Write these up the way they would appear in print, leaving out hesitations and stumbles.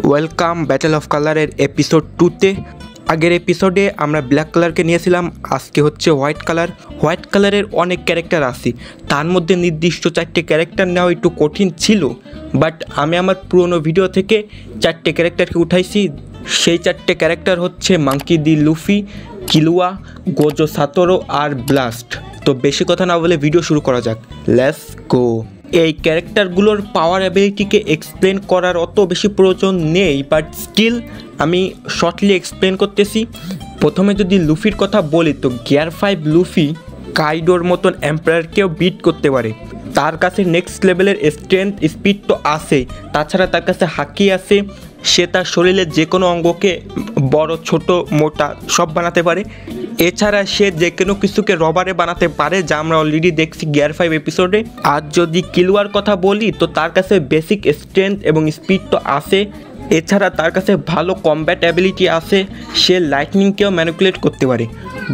Welcome battle of কালারের episode 2তে। আগের এপিসোডে আমরা ব্ল্যাক কালারকে নিয়েছিলাম, আজকে হচ্ছে হোয়াইট কালার। হোয়াইট কালারের অনেক ক্যারেক্টার আছে, তার মধ্যে নির্দিষ্ট 4টে ক্যারেক্টার নেওয়া একটু কঠিন ছিল, বাট আমি আমার পুরনো ভিডিও থেকে 4টে ক্যারেক্টারকে উঠাইছি। সেই 4টে ক্যারেক্টার হচ্ছে Monkey D Luffy, Killua, Gojo Satoru আর ব্লাস্ট। তো বেশি কথা না বলে ভিডিও শুরু করা যাক, লেটস গো। এই ক্যারেক্টারগুলোর পাওয়ার অ্যাবিলিটিকে এক্সপ্লেন করার অত বেশি প্রয়োজন নেই, বাট স্টিল আমি শর্টলি এক্সপ্লেন করতেছি। প্রথমে যদি লুফির কথা বলি তো গিয়ার 5 লুফি কাইডোর মতন এম্পায়ারকেও বিট করতে পারে। তার কাছে নেক্সট লেভেলের স্ট্রেংথ স্পিড তো আছে, তাছাড়া তার কাছে হাকি আছে। সে তার শরীরের যে কোনো অঙ্গকে বড় ছোট মোটা সব বানাতে পারে। এছাড়া সে যে কোনো কিছুকে রবারে বানাতে পারে, যা আমরা অলরেডি দেখছি গিয়ার 5 এপিসোডে। আর যদি কিলুয়ার কথা বলি তো তার কাছে বেসিক স্ট্রেংথ এবং স্পিড তো আছে, এছাড়া তার কাছে ভালো কমব্যাট অ্যাবিলিটি আছে, সে লাইটনিংকেও ম্যানিপুলেট করতে পারে।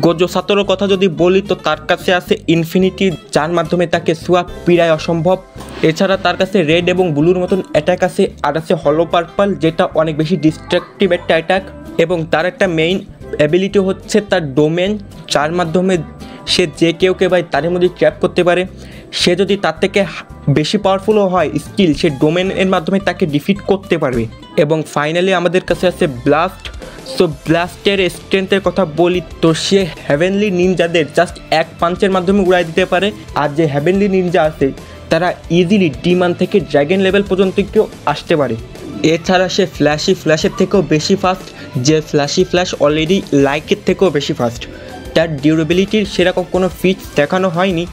গোজো সাতোরুর কথা যদি বলি তো তার কাছে আছে ইনফিনিটি, যার মাধ্যমে তাকে সোয়াপ পিড়ায় অসম্ভব। এছাড়া তার কাছে রেড এবং ব্লুর মতন অ্যাটাক আছে, আর আছে হলো পার্পল, যেটা অনেক বেশি ডিস্ট্রাকটিভ একটা অ্যাটাক। এবং তার একটা মেইন অ্যাবিলিটি হচ্ছে তার ডোমেন, যার মাধ্যমে সে যে কেউকে তার মধ্যে ট্র্যাপ করতে পারে। সে যদি তার থেকে বেশি পাওয়ারফুলও হয় স্টিল সে ডোমেনের মাধ্যমে তাকে ডিফিট করতে পারবে। এবং ফাইনালি আমাদের কাছে আছে ব্লাস্ট। সো ব্লাস্টের স্ট্রেংথের কথা বলি তো সে হেভেনলি নিনজাদের জাস্ট এক পাঞ্চের মাধ্যমে উড়াই দিতে পারে। আর যে হেভেনলি নিনজা আছে তারা ইজিলি ডিমান থেকে ড্র্যাগন লেভেল পর্যন্ত কেউ আসতে পারে। এছাড়া সে ফ্ল্যাশের থেকেও বেশি ফাস্ট, যে ফ্ল্যাশ অলরেডি লাইকের থেকেও বেশি ফাস্ট। তার ডিউরেবিলিটির সেরকম কোনো ফিচ দেখানো হয়নি।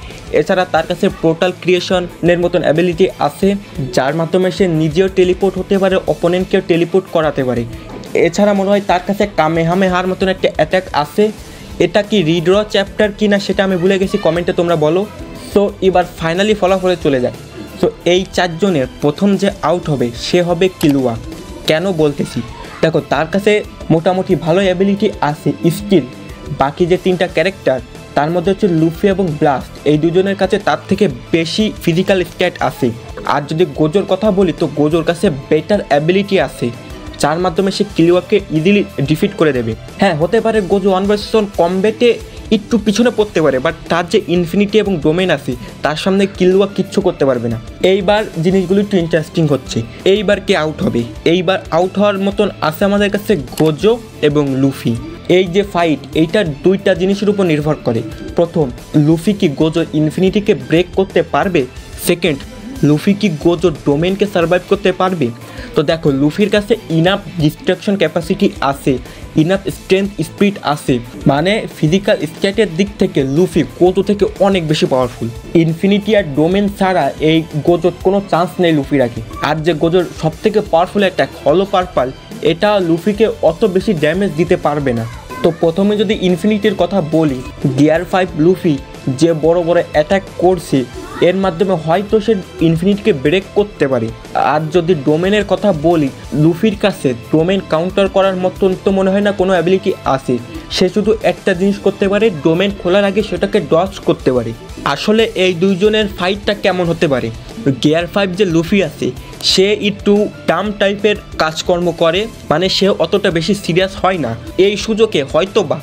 এছাড়া তার কাছে পোর্টাল ক্রিয়েশনের মতন অ্যাবিলিটি আছে, যার মাধ্যমে সে নিজেও টেলিপোর্ট হতে পারে, অপোনেন্টকেও টেলিপোর্ট করাতে পারে। এছাড়া মনে হয় তার কাছে কামেহামেহার মতন একটা অ্যাটাক আছে। এটা কি রিড্র চ্যাপ্টার কি না সেটা আমি ভুলে গেছি, কমেন্টে তোমরা বলো। সো এবার ফাইনালি ফলাফলে চলে যায়। সো এই 4 জনের প্রথম যে আউট হবে সে হবে কিলুয়া। কেন বলতেছি, দেখো তার কাছে মোটামুটি ভালো অ্যাবিলিটি আছে স্কিল। বাকি যে 3টা ক্যারেক্টার তার মধ্যে হচ্ছে লুফি এবং ব্লাস্ট, এই দুজনের কাছে তার থেকে বেশি ফিজিক্যাল স্ট্যাট আছে। আর যদি গোজোর কথা বলি তো গোজোর কাছে বেটার অ্যাবিলিটি আছে, যার মাধ্যমে সে কিলুয়াকে ইজিলি ডিফিট করে দেবে। হ্যাঁ, হতে পারে গোজো 1v1 কমব্যাটে একটু পিছনে পড়তে পারে, বাট তার যে ইনফিনিটি এবং ডোমেন আছে তার সামনে কিলুয়া কিচ্ছু করতে পারবে না। এইবার জিনিসগুলো একটু ইন্টারেস্টিং হচ্ছে। এইবার কে আউট হবে? এইবার আউট হওয়ার মতন আছে আমাদের কাছে গোজো এবং লুফি। এই যে ফাইট এইটা 2টা জিনিসের উপর নির্ভর করে। প্রথম, লুফি কি গোজোর ইনফিনিটিকে ব্রেক করতে পারবে? সেকেন্ড, লুফি কি গোজোর ডোমেনকে সার্ভাইভ করতে পারবে? তো দেখো লুফির কাছে ইনাফ ডিস্ট্রাকশন ক্যাপাসিটি আছে, ইনাফ স্ট্রেংথ স্পিড আছে, মানে ফিজিক্যাল স্ট্যাটের দিক থেকে লুফি গোজো থেকে অনেক বেশি পাওয়ারফুল। ইনফিনিটি আর ডোমেন ছাড়া এই গোজোর কোনো চান্স নেই লুফির আগে। আর যে গোজোর সবথেকে পাওয়ারফুল অ্যাটাক হলো পার্পল, এটা লুফিকে অত বেশি ড্যামেজ দিতে পারবে না। তো প্রথমে যদি ইনফিনিটির কথা বলি, গিয়ার 5 লুফি যে বড় বড় অ্যাটাক করছে এর মাধ্যমে হয়তো সে ইনফিনিটিকে ব্রেক করতে পারে। আর যদি ডোমেনের কথা বলি, লুফির কাছে ডোমেন কাউন্টার করার মতন তো মনে হয় না কোনো অ্যাবিলিটি আছে। সে শুধু একটা জিনিস করতে পারে, ডোমেন খোলার আগে সেটাকে ডজ করতে পারে। আসলে এই দুইজনের ফাইটটা কেমন হতে পারে? গিয়ার 5 যে লুফি আছে সে একটু ডাম টাইপের কাজকর্ম করে, মানে সে অতটা বেশি সিরিয়াস হয় না। এই সুযোগে হয়তো বা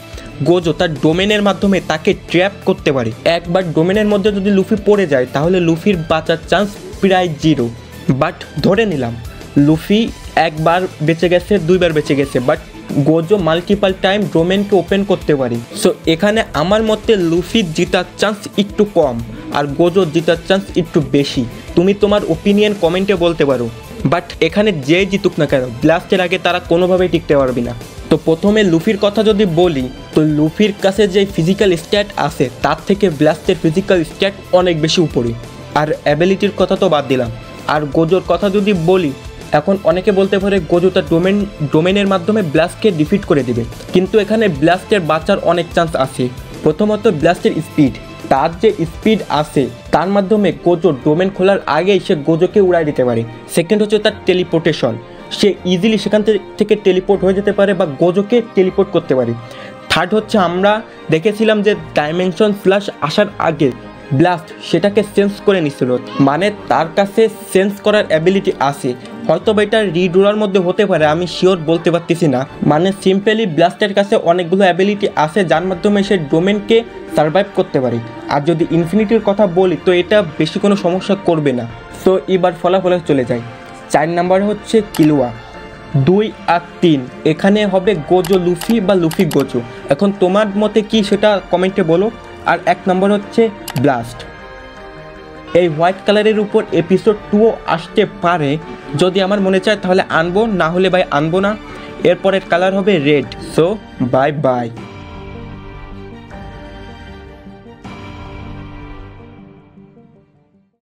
গোজো তার ডোমেনের মাধ্যমে তাকে ট্র্যাপ করতে পারে। একবার ডোমেনের মধ্যে যদি লুফি পড়ে যায় তাহলে লুফির বাঁচার চান্স প্রায় 0। বাট ধরে নিলাম লুফি একবার বেঁচে গেছে, 2বার বেঁচে গেছে, বাট গোজো মাল্টিপাল টাইম ডোমেনকে ওপেন করতে পারে। সো এখানে আমার মতে লুফির জেতার চান্স একটু কম আর গোজোর জেতার চান্স একটু বেশি। তুমি তোমার ওপিনিয়ন কমেন্টে বলতে পারো। বাট এখানে যে জিতুক না কেন ব্লাস্টের আগে তারা কোনোভাবেই টিকতে পারবে না। তো প্রথমে লুফির কথা যদি বলি তো লুফির কাছে যে ফিজিক্যাল স্ট্যাট আছে তার থেকে ব্লাস্টের ফিজিক্যাল স্ট্যাট অনেক বেশি উপরে। আর অ্যাবিলিটির কথা তো বাদ দিলাম। আর গোজোর কথা যদি বলি, এখন অনেকে বলতে পারে গোজো তার ডোমেনের মাধ্যমে ব্লাস্টকে ডিফিট করে দেবে, কিন্তু এখানে ব্লাস্টের বাঁচার অনেক চান্স আছে। প্রথমত ব্লাস্টের স্পিড, তার যে স্পিড আছে তার মাধ্যমে গোজো ডোমেন খোলার আগেই সে গোজোকে উড়াই দিতে পারে। সেকেন্ড হচ্ছে তার টেলিপোর্টেশন, সে ইজিলি সেখান থেকে টেলিপোর্ট হয়ে যেতে পারে বা গোজোকে টেলিপোর্ট করতে পারে। থার্ড হচ্ছে আমরা দেখেছিলাম যে ডাইমেনশন ফ্ল্যাশ আসার আগে ব্লাস্ট সেটাকে সেন্স করে নিছিল, মানে তার কাছে সেন্স করার অ্যাবিলিটি আছে। হয়তো বা এটা রিডোরার মধ্যে হতে পারে, আমি শিওর বলতে পারতেছি না। মানে সিম্পলি ব্লাস্টের কাছে অনেকগুলো অ্যাবিলিটি আছে যার মাধ্যমে সে ডোমেনকে সার্ভাইভ করতে পারে। আর যদি ইনফিনিটির কথা বলি তো এটা বেশি কোনো সমস্যা করবে না। তো এবার ফলাফলে চলে যায়। 4 নাম্বার হচ্ছে কিলুয়া, 2 আর 3 এখানে হবে গোজো লুফি বা লুফি গোজো। এখন তোমার মতে কি সেটা কমেন্টে বলো। আর 1 নম্বর হচ্ছে ব্লাস্ট। এই হোয়াইট কালারের উপর এপিসোড 2ও আসতে পারে, যদি আমার মনে চায় তাহলে আনবো, না হলে ভাই আনবো না। এরপরের কালার হবে রেড। So bye bye.